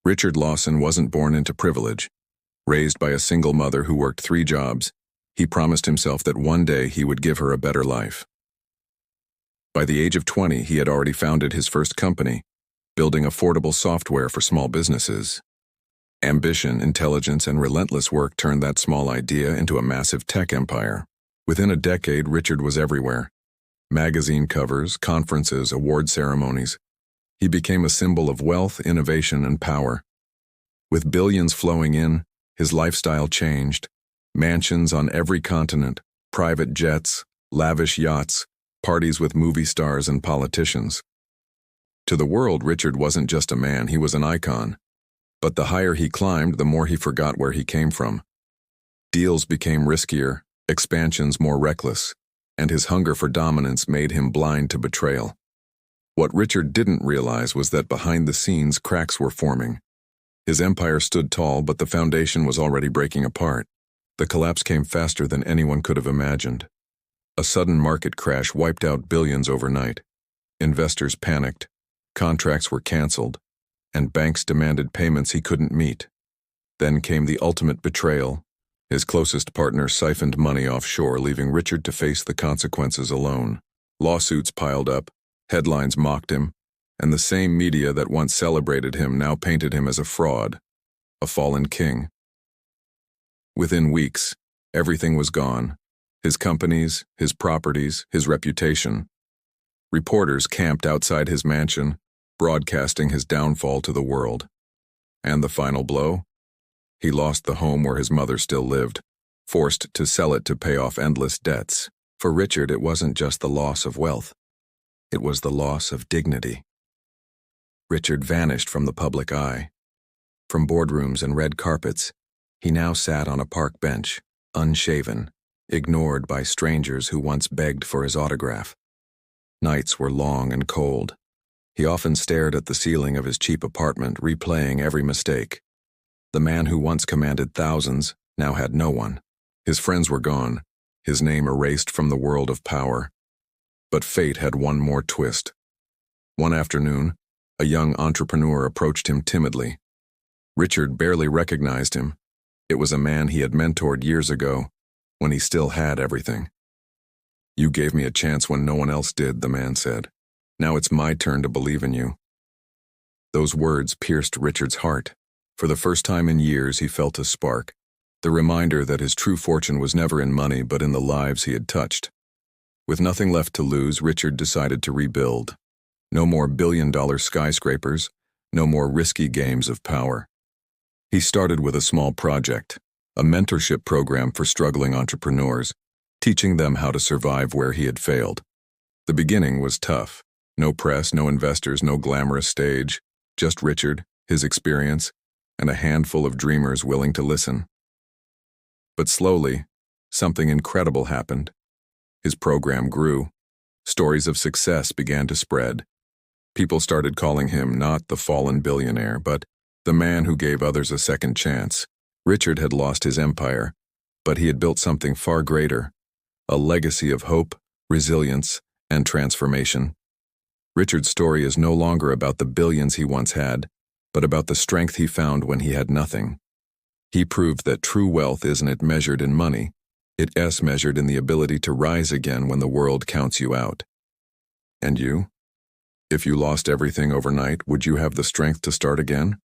Richard Lawson wasn't born into privilege. Raised by a single mother who worked 3 jobs, he promised himself that one day he would give her a better life. By the age of 20, he had already founded his first company, building affordable software for small businesses. Ambition, intelligence, and relentless work turned that small idea into a massive tech empire. Within a decade, Richard was everywhere. Magazine covers, conferences, award ceremonies. He became a symbol of wealth, innovation, and power. With billions flowing in, his lifestyle changed. Mansions on every continent, private jets, lavish yachts, parties with movie stars and politicians. To the world, Richard wasn't just a man, he was an icon. But the higher he climbed, the more he forgot where he came from. Deals became riskier, expansions more reckless, and his hunger for dominance made him blind to betrayal. What Richard didn't realize was that behind the scenes, cracks were forming. His empire stood tall, but the foundation was already breaking apart. The collapse came faster than anyone could have imagined. A sudden market crash wiped out billions overnight. Investors panicked, contracts were canceled, and banks demanded payments he couldn't meet. Then came the ultimate betrayal. His closest partner siphoned money offshore, leaving Richard to face the consequences alone. Lawsuits piled up, headlines mocked him, and the same media that once celebrated him now painted him as a fraud, a fallen king. Within weeks, everything was gone. His companies, his properties, his reputation. Reporters camped outside his mansion, broadcasting his downfall to the world. And the final blow? He lost the home where his mother still lived, forced to sell it to pay off endless debts. For Richard, it wasn't just the loss of wealth. It was the loss of dignity. Richard vanished from the public eye. From boardrooms and red carpets, he now sat on a park bench, unshaven, ignored by strangers who once begged for his autograph. Nights were long and cold. He often stared at the ceiling of his cheap apartment, replaying every mistake. The man who once commanded thousands now had no one. His friends were gone, his name erased from the world of power. But fate had one more twist. One afternoon, a young entrepreneur approached him timidly. Richard barely recognized him. It was a man he had mentored years ago, when he still had everything. "You gave me a chance when no one else did," the man said. "Now it's my turn to believe in you." Those words pierced Richard's heart. For the first time in years, he felt a spark, the reminder that his true fortune was never in money but in the lives he had touched. With nothing left to lose, Richard decided to rebuild. No more billion-dollar skyscrapers, no more risky games of power. He started with a small project, a mentorship program for struggling entrepreneurs, teaching them how to survive where he had failed. The beginning was tough. No press, no investors, no glamorous stage, just Richard, his experience, and a handful of dreamers willing to listen. But slowly, something incredible happened. His program grew. Stories of success began to spread. People started calling him not the fallen billionaire, but the man who gave others a second chance. Richard had lost his empire, but he had built something far greater, a legacy of hope, resilience, and transformation. Richard's story is no longer about the billions he once had, but about the strength he found when he had nothing. He proved that true wealth isn't measured in money, it's measured in the ability to rise again when the world counts you out. And you? If you lost everything overnight, would you have the strength to start again?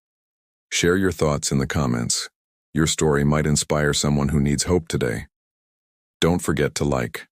Share your thoughts in the comments. Your story might inspire someone who needs hope today. Don't forget to like,